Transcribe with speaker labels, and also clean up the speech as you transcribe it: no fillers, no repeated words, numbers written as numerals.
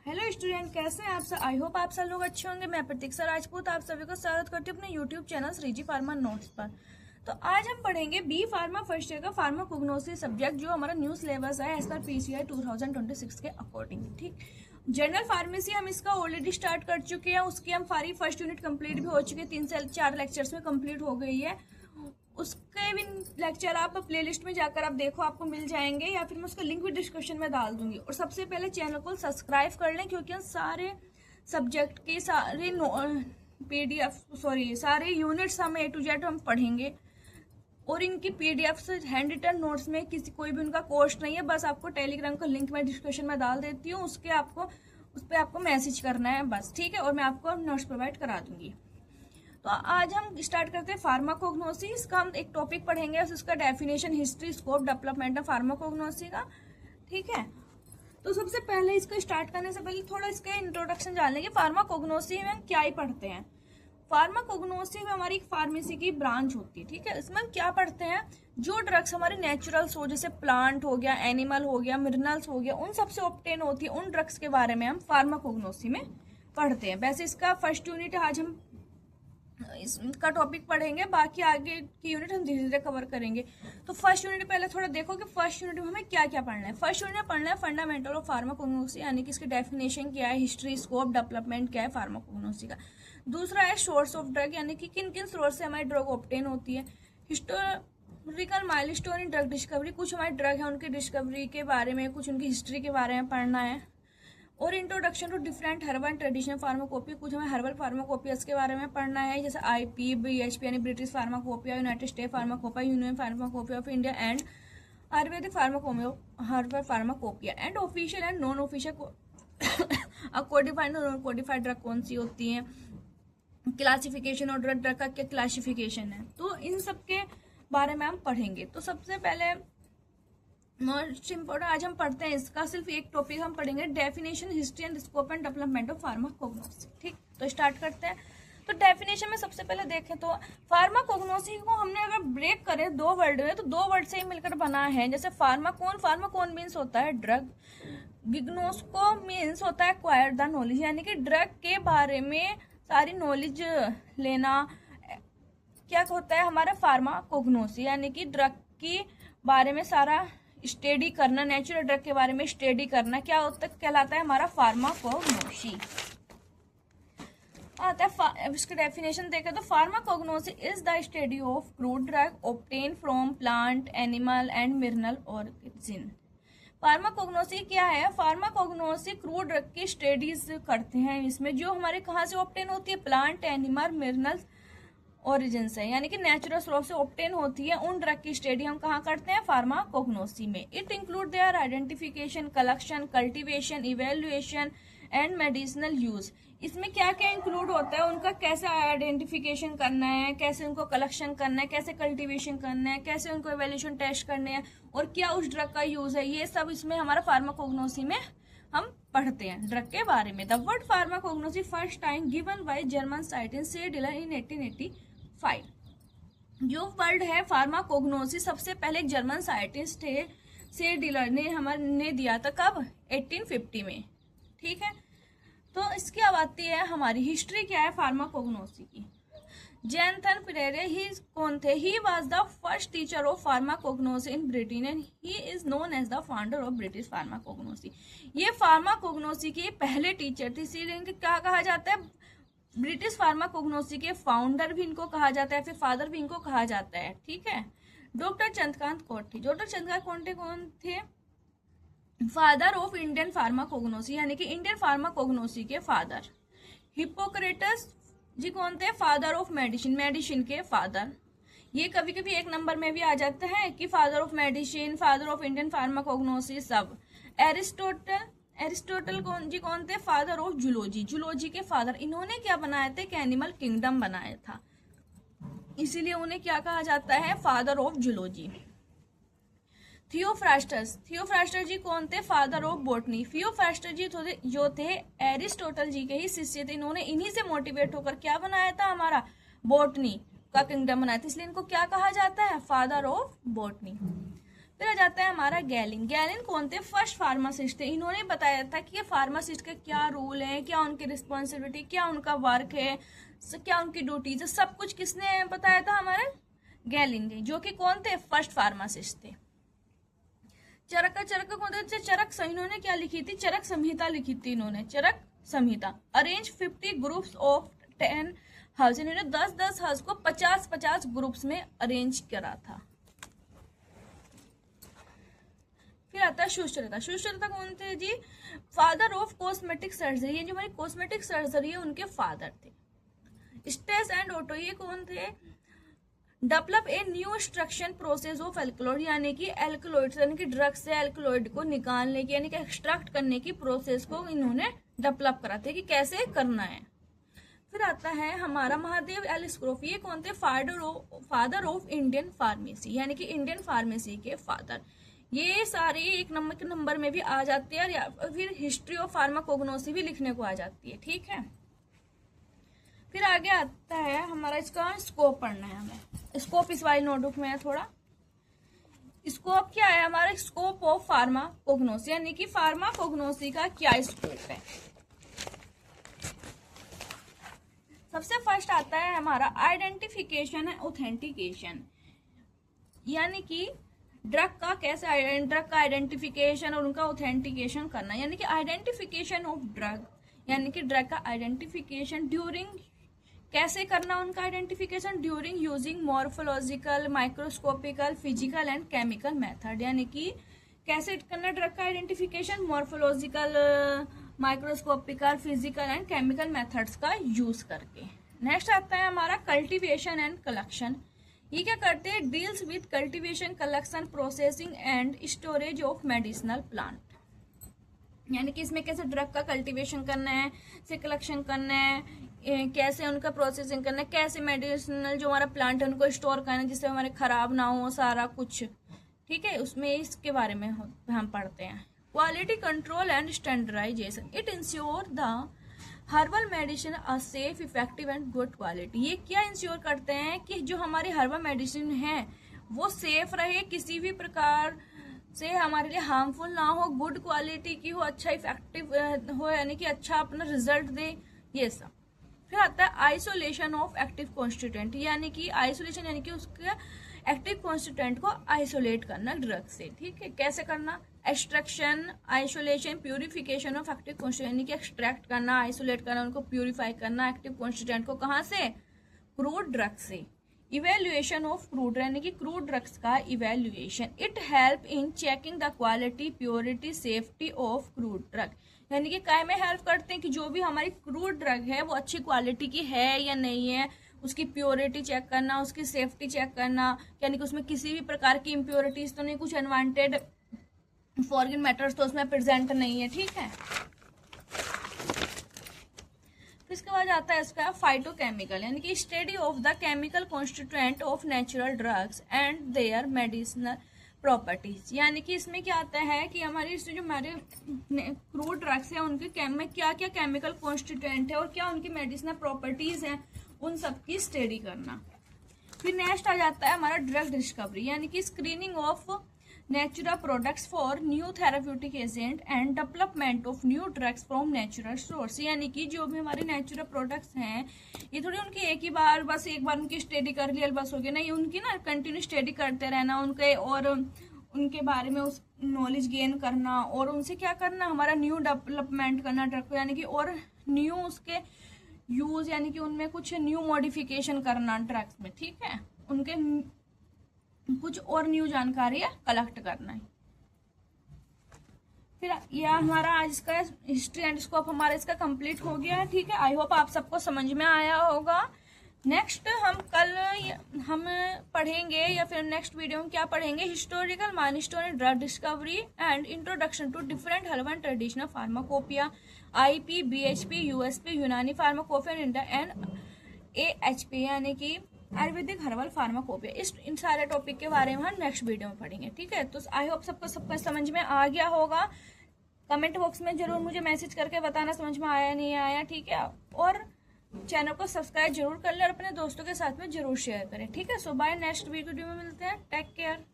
Speaker 1: Hello student, कैसे हैं आप सब। आई होप आप सब लोग अच्छे होंगे। मैं प्रतीक्षा राजपूत आप सभी को स्वागत करती हूँ अपने YouTube channel Shreeji pharma notes पर। तो आज हम पढ़ेंगे बी फार्मा फर्स्ट ईयर का फार्माकोग्नोसिस सब्जेक्ट, जो हमारा न्यू सिलेबस है एज पर पीसीआई 2026 के अकॉर्डिंग। ठीक, जनरल फार्मेसी हम इसका ऑलरेडी स्टार्ट कर चुके हैं। उसकी हम सारी फर्स्ट यूनिट कंप्लीट भी हो चुकी है, 3 से 4 लेक्चर्स में कंप्लीट हो गई है। उसके भी लेक्चर आप प्लेलिस्ट में जाकर आप देखो, आपको मिल जाएंगे, या फिर मैं उसका लिंक भी डिस्क्रिप्शन में डाल दूंगी। और सबसे पहले चैनल को सब्सक्राइब कर लें, क्योंकि हम सारे सब्जेक्ट के सारे यूनिट्स हम A to Z हम पढ़ेंगे। और इनकी PDF हैंड रिटन नोट्स में कोई भी उनका कॉस्ट नहीं है। बस आपको टेलीग्राम का लिंक मैं डिस्क्रिप्शन में डाल देती हूँ, उस पर आपको मैसेज करना है बस, ठीक है। और मैं आपको नोट्स प्रोवाइड करा दूंगी। तो आज हम स्टार्ट करते हैं फार्माकोग्नोसिस का। हम एक टॉपिक पढ़ेंगे, उसका definition, history, scope, development of pharmacognosy का, ठीक है। तो सबसे पहले इसको स्टार्ट करने से पहले थोड़ा इसका इंट्रोडक्शन जान लेंगे। फार्माकोग्नोसिस में हम क्या ही पढ़ते हैं। फार्माकोग्नोसिस में हमारी एक फार्मेसी की ब्रांच होती है, ठीक है। इसमें हम क्या पढ़ते हैं, जो ड्रग्स हमारे नेचुरल्स हो, जैसे प्लांट हो गया, एनिमल हो गया, मिनरल्स हो गया, उन सबसे ऑब्टेन होती है, उन ड्रग्स के बारे में हम फार्माकोग्नोसिस में पढ़ते हैं। वैसे इसका फर्स्ट यूनिट आज हम इसका टॉपिक पढ़ेंगे, बाकी आगे की यूनिट हम धीरे धीरे कवर करेंगे। तो फर्स्ट यूनिट पहले थोड़ा देखो कि फर्स्ट यूनिट में हमें क्या क्या पढ़ना है। फर्स्ट यूनिट में पढ़ना है फंडामेंटल ऑफ फार्माकोग्नोसिस, यानी कि इसकी डेफिनेशन क्या है, हिस्ट्री, स्कोप, डेवलपमेंट क्या है फार्माकोग्नोसिस का। दूसरा है सोर्स ऑफ ड्रग, यानी कि किन किन सोर्स से हमारी ड्रग ऑब्टेन होती है। Historical milestone in drug discovery, कुछ हमारी ड्रग है उनकी डिस्कवरी के बारे में, कुछ उनकी हिस्ट्री के बारे में पढ़ना है। और introduction to different herbal traditional pharmacopoeia, कुछ हमें हर्बल फार्माकोपियस के बारे में पढ़ना है, जैसे IP, BHP यानी British pharmacopoeia, United state pharmacopoeia, union pharmacopoeia of India and Ayurvedic herbal pharmacopoeia and official and non official codified और नॉन कोडिफाइड ड्रग कौन सी होती है, क्लासिफिकेशन और ड्रग का क्या क्लासिफिकेशन है। तो इन सब के बारे में हम पढ़ेंगे। तो सबसे पहले मोस्ट इम्पोर्टेंट आज हम पढ़ते हैं इसका सिर्फ एक टॉपिक हम पढ़ेंगे, definition, history and scope and development of pharmacognosy. ठीक, तो स्टार्ट करते हैं। तो डेफिनेशन में सबसे पहले देखें तो फार्माकोग्नोसिस को हमने अगर ब्रेक करें 2 वर्ड में, तो 2 वर्ड से ही मिलकर बना है। जैसे फार्माकोन मीन्स होता है ड्रग, गिग्नोस्को मीन्स होता है एक्वायर द नॉलेज, यानी कि ड्रग के बारे में सारी नॉलेज लेना। क्या होता है हमारा फार्माकोग्नोसिस, यानी कि ड्रग के बारे में सारा स्टडी करना, नेचुरल ड्रग के बारे में स्टडी करना, क्या होता है, कहलाता है हमारा फार्माकोग्नोसिस आता है। इसका डेफिनेशन देखें तो pharmacognosy is the study of crude drug obtain from plant, animal and mineral organism. Pharmacognosy क्या है, फार्माकोग्नोसिस क्रूड ड्रग की स्टडीज करते हैं। इसमें जो हमारे कहाँ से ऑब्टेन होती है, प्लांट, एनिमल, मिनरल ओरिजिन से, यानी कि नेचुरल सोर्स से ऑब्टेन होती है। उन ड्रग की स्टडी हम कहाँ करते हैं, फार्माकोग्नोसिस में। It include their identification, collection, cultivation, evaluation and medicinal use. इसमें क्या क्या इंक्लूड होता है, उनका कैसे आइडेंटिफिकेशन करना है, कैसे उनको कलेक्शन करना है, कैसे कल्टीवेशन करना है, कैसे उनको इवेल्युएशन टेस्ट करने हैं, और क्या उस ड्रग का यूज है, ये सब इसमें हमारा फार्माकोग्नोसिस में हम पढ़ते हैं ड्रग के बारे में। The word pharmacognosy first time given by German scientist Seydler in 1885। जो वर्ड है फार्माकोग्नोसिस सबसे पहले एक जर्मन साइंटिस्ट थे सेडिलर ने दिया था, कब, 1850 में, ठीक है। तो इसकी अब आती है हमारी हिस्ट्री क्या है फार्माकोग्नोसिस की। जेनथन पिरेरे ही कौन थे, he was the first teacher of pharmacognosy in Britain and he is known as the founder of British pharmacognosy. ये फार्माकोग्नोसिस के पहले टीचर थे, इसीलिए इनके क्या कहा जाता है, ब्रिटिश फार्माकोग्नोसिस के फाउंडर भी इनको कहा जाता है, फिर फादर भी इनको कहा जाता है, ठीक है। डॉक्टर चंद्रकांत कोठी, डॉक्टर चंद्रकांत कोठी कौन थे, फादर ऑफ इंडियन फार्माकोग्नोसिस, यानी कि इंडियन फार्माकोग्नोसिस के फादर। हिप्पोक्रेटस जी कौन थे, फादर ऑफ मेडिसिन के फादर। ये कभी कभी एक नंबर में भी आ जाता है कि father of medicine, father of Indian pharmacognosy सब। एरिस्टोटल कौन थे, फादर ऑफ जूलॉजी के फादर। इन्होंने क्या बनाया था, एक एनिमल किंगडम बनाया था, इसीलिए उन्हें क्या कहा जाता है, फादर ऑफ जूलॉजी। थियोफ्रास्टस जी कौन थे, फादर ऑफ बॉटनी। थियोफ्रास्टस जी जो थे एरिस्टोटल जी के ही शिष्य थे। इन्होंने इन्हीं से मोटिवेट होकर क्या बनाया था, हमारा बॉटनी का किंगडम बनाया था, इसलिए इनको क्या कहा जाता है, फादर ऑफ बॉटनी। फिर आ जाता है हमारा गैलिन। गैलिन कौन थे? फर्स्ट फार्मासिस्ट थे। इन्होंने बताया था कि ये फार्मासिस्ट के क्या रूल है, क्या उनकी रिस्पॉन्सिबिलिटी, क्या उनका वर्क है, क्या उनकी ड्यूटीज है, सब कुछ किसने बताया था? हमारे गैलिन ने, जो कि कौन थे? फर्स्ट फार्मासिस्ट थे। चरक कौन थे? चरक इन्होंने क्या लिखी थी? चरक संहिता लिखी थी इन्होंने, चरक संहिता। अरेंज 50 ग्रुप्स ऑफ 10 हाउस, इन्होंने 10-10 हाउस को 50-50 ग्रुप्स में अरेंज करा था। फिर आता है सुश्रुता। सुश्रुता कौन थे जी? Father of cosmetic surgery. ये जो हमारी कॉस्मेटिक सर्जरी है उनके फादर थे। स्टेस एंड ओटो, ये कौन थे? Develop a new extraction process of alkaloid, यानी कि एल्कलॉइड यानी कि ड्रग से एल्कलॉइड को निकालने की यानी कि एक्सट्रैक्ट करने की प्रोसेस को इन्होंने डेवलप करा था कि कैसे करना है। फिर आता है हमारा महादेव एल स्क्रोफ। ये कौन थे? फादर ऑफ इंडियन फार्मेसी, यानी कि इंडियन फार्मेसी के फादर। ये सारे एक नंबर में भी आ जाते हैं, या फिर हिस्ट्री ऑफ फार्माकोग्नोसी भी लिखने को आ जाती है, ठीक है। फिर आगे आता है हमारा, इसका स्कोप पढ़ना है हमें। स्कोप इस वाली नोटबुक में है थोड़ा। स्कोप क्या है हमारा? स्कोप ऑफ फार्माकोग्नोसी, यानी कि फार्माकोग्नोसी का क्या स्कोप है। सबसे फर्स्ट आता है हमारा आइडेंटिफिकेशन एंड ऑथेंटिकेशन, यानी कि ड्रग का कैसे ड्रग का आइडेंटिफिकेशन और उनका ऑथेंटिकेशन करना, यानी कि आइडेंटिफिकेशन ऑफ ड्रग, यानी कि ड्रग का आइडेंटिफिकेशन ड्यूरिंग, कैसे करना उनका identification? During using morphological, microscopical, physical and chemical method, यानी कि कैसे करना ड्रग का identification? Morphological, microscopical, physical and chemical methods का यूज करके। नेक्स्ट आता है हमारा कल्टीवेशन एंड कलेक्शन। ये क्या करते हैं? Deals with cultivation, collection, processing and storage of medicinal plant, यानी कि इसमें कैसे ड्रग का कल्टीवेशन करना है, से कलेक्शन करना है, कैसे उनका प्रोसेसिंग करना है, कैसे मेडिसिनल जो हमारा प्लांट है उनको स्टोर करना है जिससे हमारे खराब ना हो सारा कुछ, ठीक है। उसमें इसके बारे में हम पढ़ते हैं। Quality control and standardization, it ensure the herbal medicine are safe, effective and good quality. ये क्या इंश्योर करते हैं कि जो हमारी हर्बल मेडिसिन है वो सेफ रहे, किसी भी प्रकार से हमारे लिए हार्मफुल ना हो, गुड क्वालिटी की हो, अच्छा इफेक्टिव हो, यानी कि अच्छा अपना रिजल्ट दे, ये सब। फिर आता है आइसोलेशन ऑफ एक्टिव कॉन्स्टिट्यूएंट, यानी कि आइसोलेशन यानी कि उसके एक्टिव कॉन्स्टिट्यूएंट को आइसोलेट करना ड्रग से, ठीक है। कैसे करना? Extraction, isolation, purification of active constituent, यानी कि एक्सट्रैक्ट करना, आइसोलेट करना, उनको प्यूरिफाई करना एक्टिव कॉन्स्टिट्यूएंट को, कहाँ से? क्रूड ड्रग से। इवेल्युएशन ऑफ क्रूड, यानी कि क्रूड ड्रग्स का evaluation. It help in checking the quality, purity, safety of crude drug, यानी कि काय में हेल्प करते हैं कि जो भी हमारी क्रूड ड्रग है वो अच्छी क्वालिटी की है या नहीं है, उसकी प्योरिटी चेक करना, उसकी सेफ्टी चेक करना, यानी कि उसमें किसी भी प्रकार की इम्प्योरिटीज तो नहीं, कुछ अनवांटेड फॉरेन मैटर्स तो उसमें प्रेजेंट नहीं है, ठीक है। फिर इसके बाद आता है इसका फाइटोकेमिकल, यानी कि study of the chemical constituent of natural drugs and their medicinal properties, यानी कि इसमें क्या आता है कि हमारी इसमें जो हमारे क्रूड ड्रग्स है उनके में क्या क्या केमिकल कॉन्स्टिट्यूएंट है और क्या उनकी मेडिसिनल प्रॉपर्टीज हैं, उन सब की स्टडी करना। फिर नेक्स्ट आ जाता है हमारा ड्रग डिस्कवरी, यानी कि screening of natural products for new therapeutic agent and development of new drugs from natural source, यानी कि जो भी हमारे नेचुरल प्रोडक्ट्स हैं ये थोड़ी उनकी एक ही बार बस एक बार उनकी स्टडी कर लिया बस हो गया, नहीं, उनकी ना कंटिन्यू स्टडी करते रहना, उनके और उनके बारे में उस नॉलेज गेन करना और उनसे क्या करना, हमारा न्यू डेवलपमेंट करना ड्रग को, यानी कि और न्यू उसके यूज, यानी कि उनमें कुछ न्यू मॉडिफिकेशन करना ड्रग्स में, ठीक है, उनके कुछ और न्यू जानकारी कलेक्ट करना है। फिर यह हमारा आज का हिस्ट्री एंड स्कोप हमारा इसका कंप्लीट हो गया है, ठीक है। आई होप आप सबको समझ में आया होगा। नेक्स्ट हम पढ़ेंगे या फिर नेक्स्ट वीडियो में क्या पढ़ेंगे, historical milestone drug discovery and introduction to different herbal and traditional pharmacopoeia, IP, BHP, USP, Unani pharmacopoeia and AHP, यानी कि आयुर्वेदिक हर्बल फार्माकोपिया। इन सारे टॉपिक के बारे में हम नेक्स्ट वीडियो में पढ़ेंगे, ठीक है। तो आई होप सबको समझ में आ गया होगा। कमेंट बॉक्स में जरूर मुझे मैसेज करके बताना समझ में आया नहीं आया, ठीक है। और चैनल को सब्सक्राइब जरूर कर लें और अपने दोस्तों के साथ में जरूर शेयर करें, ठीक है। सो बाय, नेक्स्ट वीडियो में मिलते हैं, टेक केयर।